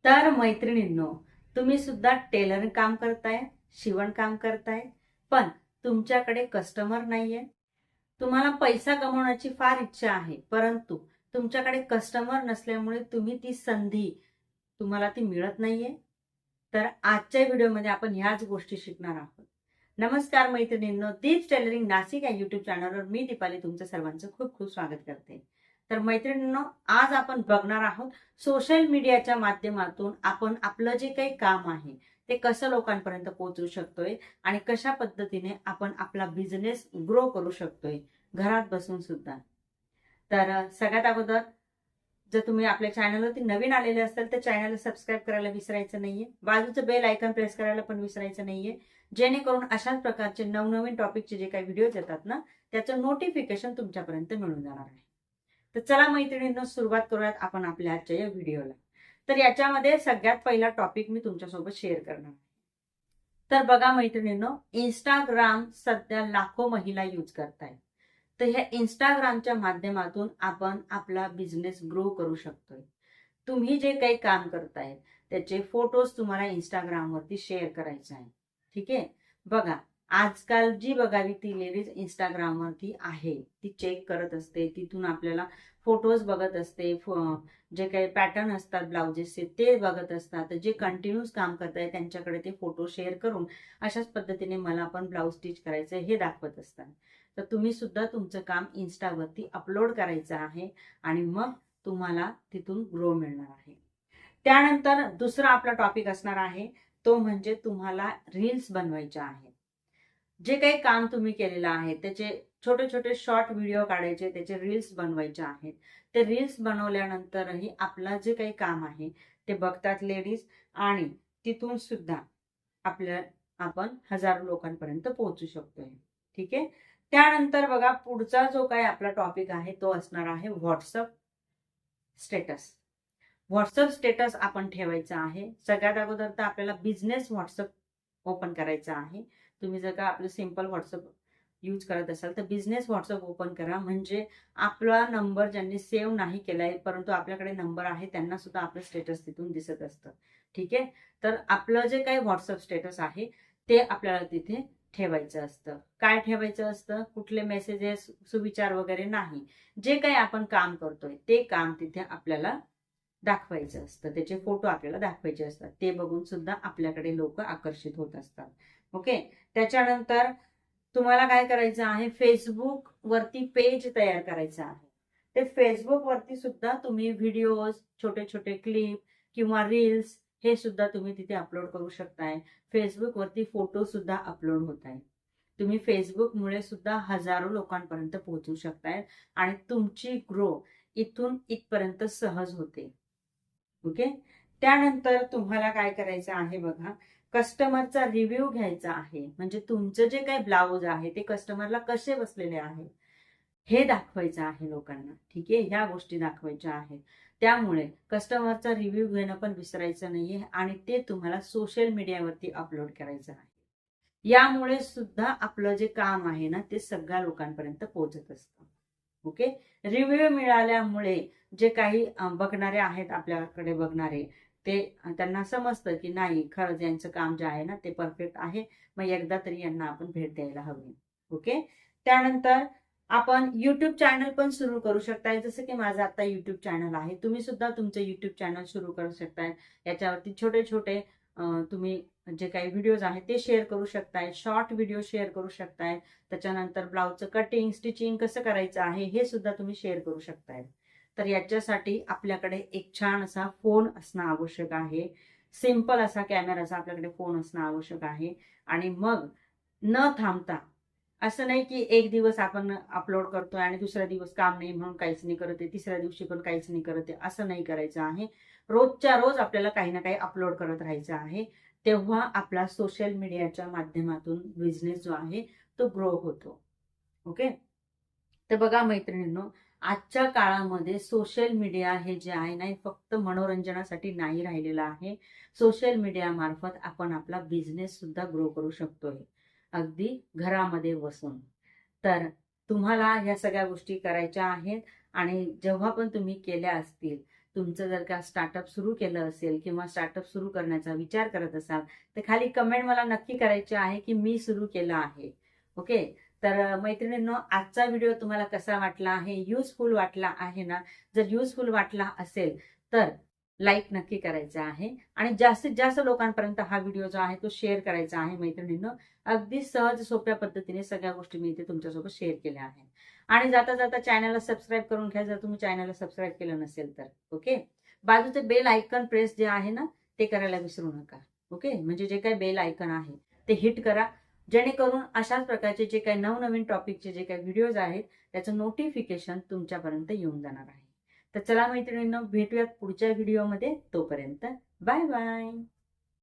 तर मैत्रिणींनो, तुम्ही सुद्धा टेलर काम करताय, शिवण काम करताय, पण तुमच्याकडे कस्टमर नाहीये. तुम्हाला पैसा कमवण्याची फार इच्छा आहे, परंतु तुमच्याकडे कस्टमर नसल्यामुळे ती संधी तुम्हाला ती मिळत नाहीये. तर आजच्या व्हिडिओमध्ये आपण ह्याच गोष्टी शिकणार आहोत. नमस्कार मैत्रिणींनो, दीप टेलरिंग नाशिक या युट्यूब चॅनलवर मी दीपाली तुमचं सर्वांचं खूप खूप स्वागत करते. तर मैत्रिणींनो, आज आपण बघणार आहोत सोशल मीडियाच्या माध्यमातून आपण आपलं जे काही काम आहे ते कसं लोकांपर्यंत पोहोचवू शकतोय आणि कशा पद्धतीने आपण आपला बिझनेस ग्रो करू शकतोय घरात बसून सुद्धा. तर सगळ्यात अगोदर जर तुम्ही आपल्या चॅनलवरती नवीन आलेले असाल तर चॅनलला सबस्क्राईब करायला विसरायचं नाहीये, बाजूचं बेल आयकॉन प्रेस करायला पण विसरायचं नाहीये, जेणेकरून अशाच प्रकारचे नवनवीन टॉपिकचे जे काही व्हिडिओज येतात ना त्याचं नोटिफिकेशन तुमच्यापर्यंत मिळून जाणार आहे. तर चला मैत्रिणींनो, सुरुवात करूयात आपण आपल्या आजच्या या व्हिडिओला. तर याच्यामध्ये सगळ्यात पहिला टॉपिक मी तुमच्यासोबत शेअर करणार. तर बघा मैत्रिणींनो, इंस्टाग्राम सध्या लाखो महिला यूज करतायत. तर ह्या इंस्टाग्रामच्या माध्यमातून आपण आपला बिझनेस ग्रो करू शकतोय. तुम्ही जे काही काम करताय त्याचे फोटोज तुम्हाला इंस्टाग्रामवरती शेअर करायचे आहे. ठीक आहे. बघा, आजकाल जी बघावी ती लेडीज इंस्टाग्रामवरती आहे ती चेक करत असते, तिथून आपल्याला फोटोज बघत असते, जे काही पॅटर्न असतात ब्लाउजेसचे ते बघत असतात, जे कंटिन्यूस काम करताय त्यांच्याकडे ते फोटो शेअर करून अशाच पद्धतीने मला पण ब्लाउज स्टिच करायचं हे दाखवत असतात. तर तुम्ही सुद्धा तुमचं काम इन्स्टावरती अपलोड करायचं आहे आणि मग तुम्हाला तिथून ग्रो मिळणार आहे. त्यानंतर दुसरा आपला टॉपिक असणार आहे तो म्हणजे तुम्हाला रील्स बनवायच्या आहेत. जे काही काम तुम्ही केलेलं आहे त्याचे छोटे छोटे शॉर्ट व्हिडिओ काढायचे, त्याचे रील्स बनवायचे आहेत. ते रील्स बनवल्यानंतरही आपलं जे काही काम आहे ते बघतात लेडीज आणि तिथून सुद्धा आपण हजारो लोकांपर्यंत पोहोचू शकतोय. ठीक आहे. त्यानंतर बघा, पुढचा जो काही आपला टॉपिक आहे तो असणार आहे व्हॉट्सअप स्टेटस. व्हॉट्सअप स्टेटस आपण ठेवायचा आहे. सगळ्यात अगोदर तर आपल्याला बिझनेस व्हॉट्सअप ओपन करायचा आहे. तुम्ही जर का आपलं सिंपल व्हॉट्सअप यूज करत असाल तर बिझनेस व्हॉट्सअप ओपन करा, म्हणजे आपला नंबर ज्यांनी सेव्ह नाही केलाय परंतु आपल्याकडे नंबर आहे त्यांना सुद्धा आपलं स्टेटस तिथून दिसत असतं. ठीक आहे. तर आपलं जे काही व्हॉट्सअप स्टेटस आहे ते आपल्याला तिथे ठेवायचं असतं. काय ठेवायचं असतं? कुठले मेसेजेस, सुविचार वगैरे नाही. जे काही आपण काम करतोय ते काम तिथे आपल्याला दाखवायचं असतं, त्याचे फोटो आपल्याला दाखवायचे असतात. ते बघून सुद्धा आपल्याकडे लोक आकर्षित होत असतात. ओके. त्याच्यानंतर तुम्हाला काय करायचं आहे, फेसबुक वरती पेज तयार करायचं आहे. ते फेसबुक वरती सुद्धा तुम्ही व्हिडिओज, छोटे छोटे क्लिप किंवा रील्स हे सुद्धा तुम्ही तिथे अपलोड करू शकताय. फेसबुक वरती फोटो सुद्धा अपलोड होत आहे. तुम्ही फेसबुकमुळे सुद्धा हजारो लोकांपर्यंत पोहोचू शकताय आणि तुमची ग्रो इथून इथपर्यंत सहज होते. ओके. त्यानंतर तुम्हाला काय करायचं आहे बघा, कस्टमरचा रिव्ह्यू घ्यायचा आहे. म्हणजे तुमचं जे काही ब्लाउज आहे ते कस्टमरला कसे बसलेले आहे हे दाखवायचं आहे लोकांना. ठीक आहे. ह्या गोष्टी दाखवायच्या आहेत. त्यामुळे कस्टमरचा रिव्ह्यू घेणं पण विसरायचं नाहीये आणि ते तुम्हाला सोशल मीडियावरती अपलोड करायचं आहे. यामुळे सुद्धा आपलं जे काम आहे ना ते सगळ्या लोकांपर्यंत पोहोचत असतं. ओके. रिव्ह्यू मिळाल्यामुळे जे काही बघणारे आहेत, आपल्याकडे बघणारे, ते त्यांना समजतं की नाही, खरंच यांचं काम जे आहे ना ते परफेक्ट आहे, मग एकदा तरी यांना आपण भेट द्यायला हवी. ओके. त्यानंतर आपण युट्यूब चॅनल पण सुरू करू शकताय. जसं की माझं आता युट्यूब चॅनल आहे, तुम्ही सुद्धा तुमचं युट्यूब चॅनल सुरू करू शकताय. याच्यावरती छोटे छोटे तुम्ही जे काही व्हिडिओज आहेत ते शेअर करू शकताय, शॉर्ट व्हिडिओ शेअर करू शकताय. त्याच्यानंतर ब्लाउजचं कटिंग, स्टिचिंग कसं करायचं आहे हे सुद्धा तुम्ही शेअर करू शकताय. तर याच्यासाठी आपल्याकडे एक छान असा फोन असणं आवश्यक आहे. सिंपल असा कॅमेराचा आपल्याकडे फोन असणं आवश्यक आहे. आणि मग न थांबता, असं नाही की एक दिवस आपण अपलोड करतोय आणि दुसरा दिवस काम नाही म्हणून काहीच नाही करत आहे, तिसऱ्या दिवशी पण काहीच नाही करत आहे, असं नाही करायचं आहे. रोजच्या रोज आपल्याला काही ना काही अपलोड करत राहायचं आहे. तेव्हा आपला सोशल मीडियाच्या माध्यमातून बिझनेस जो आहे तो ग्रो होतो. ओके. तर बघा मैत्रिणींनो, आजच्या काळामध्ये सोशल मीडिया हे जे आहे ना फक्त मनोरंजनासाठी नाही राहिलेलं आहे. सोशल मीडिया मार्फत आपण आपला बिझनेस सुद्धा ग्रो करू शकतोय, अगदी घरामध्ये बसून. तर तुम्हाला ह्या सगळ्या गोष्टी करायच्या आहेत आणि जेव्हा पण तुम्ही केल्या असतील तुमचं जर का स्टार्टअप सुरू केलं असेल किंवा स्टार्टअप सुरू करण्याचा विचार करत असाल तर खाली कमेंट मला नक्की करायची आहे की मी सुरू केलं आहे. ओके. तर मैत्रिणींनो, आजचा व्हिडिओ तुम्हाला कसा वाटला आहे, युजफुल वाटला आहे ना? जर युजफुल वाटला असेल तर लाईक नक्की करायचा आहे आणि जास्तीत जास्त लोकांपर्यंत हा व्हिडिओ जो आहे तो शेअर करायचा आहे. मैत्रिणींनो, अगदी सहज सोप्या पद्धतीने सगळ्या गोष्टी मी इथे तुमच्यासोबत शेअर केल्या आहेत. आणि जाता जाता चॅनलला सबस्क्राईब करून घ्या जर तुम्ही चॅनलला सबस्क्राईब केलं नसेल तर. ओके. बाजूचे बेल आयकॉन प्रेस जे आहे ना ते करायला विसरू नका. ओके. म्हणजे जे काही बेल आयकॉन आहे ते हिट करा, जेणेकरून अशाच प्रकारचे जे काही नवनवीन टॉपिकचे जे काही व्हिडिओज आहेत त्याचं नोटिफिकेशन तुमच्यापर्यंत येऊन जाणार आहे. तर चला मैत्रिणींनो, भेटूयात पुढच्या व्हिडिओमध्ये. तोपर्यंत बाय बाय.